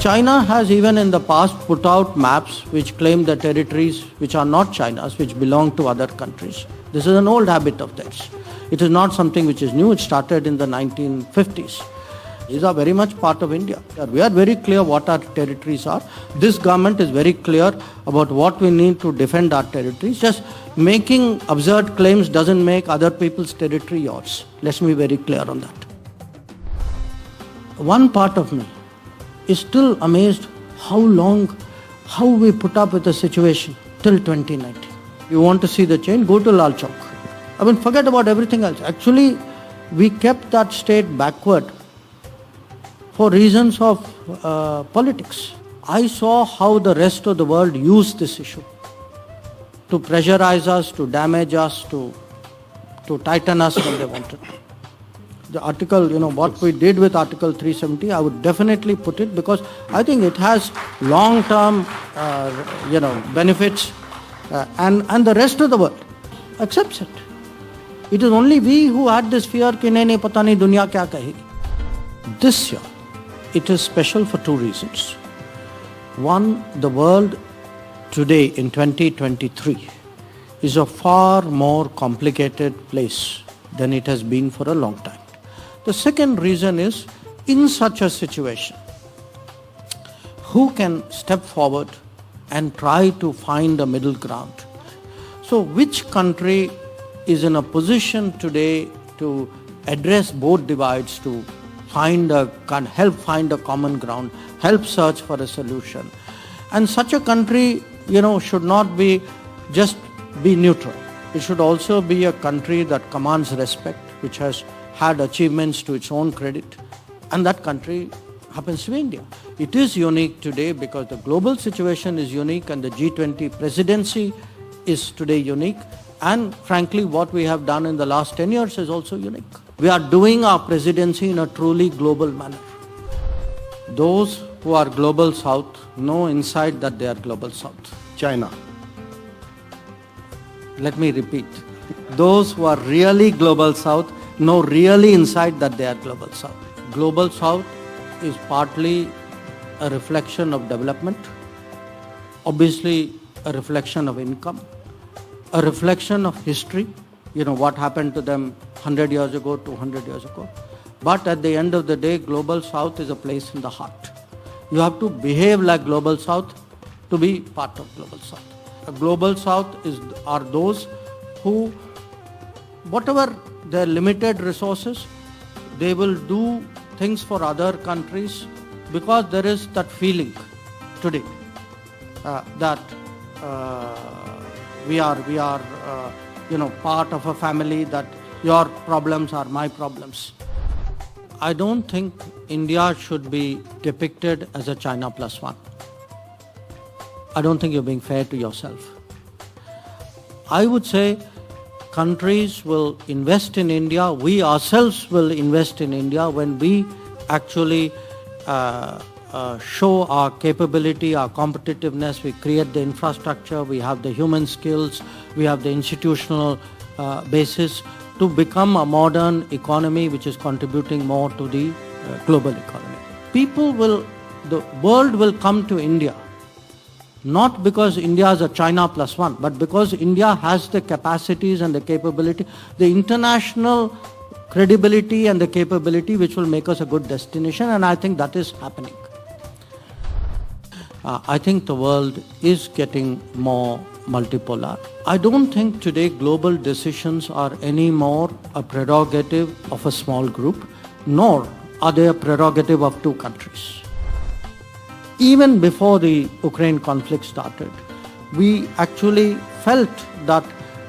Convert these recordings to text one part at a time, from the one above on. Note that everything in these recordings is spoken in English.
China has even in the past put out maps which claim the territories which are not China's, which belong to other countries. This is an old habit of theirs. It is not something which is new. It started in the 1950s. These are very much part of India. We are very clear what our territories are. This government is very clear about what we need to defend our territories. Just making absurd claims doesn't make other people's territory yours. Let's be very clear on that. One part of me is still amazed how we put up with the situation till 2019. You want to see the change? Go to Lal Chowk. I mean, forget about everything else. Actually, we kept that state backward for reasons of politics. I saw how the rest of the world used this issue to pressurize us, to damage us, to tighten us when they wanted. The article, what we did with Article 370, I would definitely put it because I think it has long-term, benefits and the rest of the world accepts it. It is only we who had this fear कि नहीं पता नहीं दुनिया क्या कहेगी. This year, it is special for two reasons. One, the world today in 2023 is a far more complicated place than it has been for a long time. The second reason is, in such a situation, who can step forward and try to find a middle ground? So which country is in a position today to address both divides, to help find a common ground, help search for a solution? And such a country, should not be just be neutral. It should also be a country that commands respect, which has had achievements to its own credit, and that country happens to be India. It is unique today because the global situation is unique and the G20 presidency is today unique, and frankly what we have done in the last 10 years is also unique. We are doing our presidency in a truly global manner. Those who are global south know inside that they are global south. China. Let me repeat. Those who are really global south know really inside that they are global south. Global south is partly a reflection of development, obviously a reflection of income, a reflection of history, what happened to them 100 years ago, 200 years ago. But at the end of the day, global south is a place in the heart. You have to behave like global south to be part of global south. A global south are those who, whatever their limited resources, they will do things for other countries because there is that feeling today that we are part of a family, that your problems are my problems. I don't think India should be depicted as a China plus one. I don't think you're being fair to yourself. I would say countries will invest in India, we ourselves will invest in India when we actually show our capability, our competitiveness, we create the infrastructure, we have the human skills, we have the institutional basis to become a modern economy which is contributing more to the global economy. The world will come to India, not because India is a China plus one, but because India has the capacities and the capability, the international credibility and the capability which will make us a good destination, and I think that is happening. I think the world is getting more multipolar. I don't think today global decisions are any more a prerogative of a small group, nor are they a prerogative of two countries. Even before the Ukraine conflict started, we actually felt that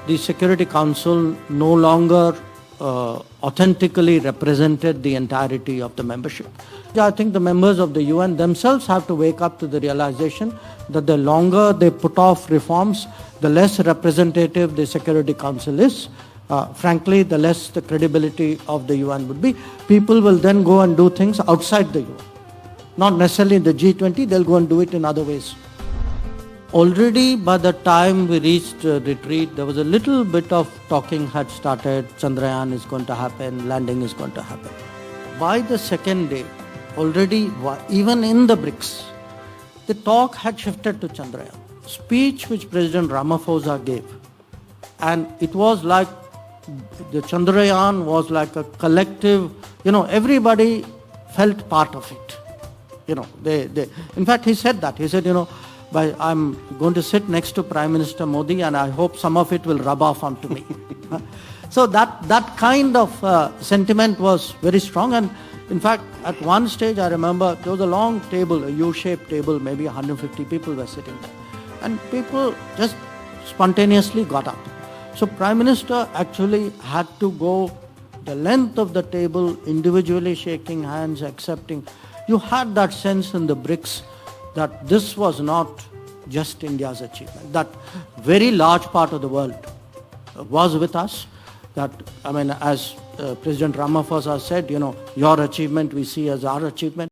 the Security Council no longer authentically represented the entirety of the membership. I think the members of the UN themselves have to wake up to the realization that the longer they put off reforms, the less representative the Security Council is. Frankly, the less the credibility of the UN would be. People will then go and do things outside the UN. Not necessarily in the G20, they'll go and do it in other ways. Already by the time we reached retreat, there was a little bit of talking had started. Chandrayaan is going to happen, landing is going to happen. By the second day, already, even in the BRICS, the talk had shifted to Chandrayaan. Speech which President Ramaphosa gave, and it was like the Chandrayaan was like a collective, everybody felt part of it. In fact, he said that. He said, I'm going to sit next to Prime Minister Modi and I hope some of it will rub off onto me. So that kind of sentiment was very strong. And in fact, at one stage, I remember there was a long table, a U-shaped table, maybe 150 people were sitting there. And people just spontaneously got up. So Prime Minister actually had to go the length of the table, individually shaking hands, accepting. You had that sense in the BRICS that this was not just India's achievement. That very large part of the world was with us. That, as President Ramaphosa said, your achievement we see as our achievement.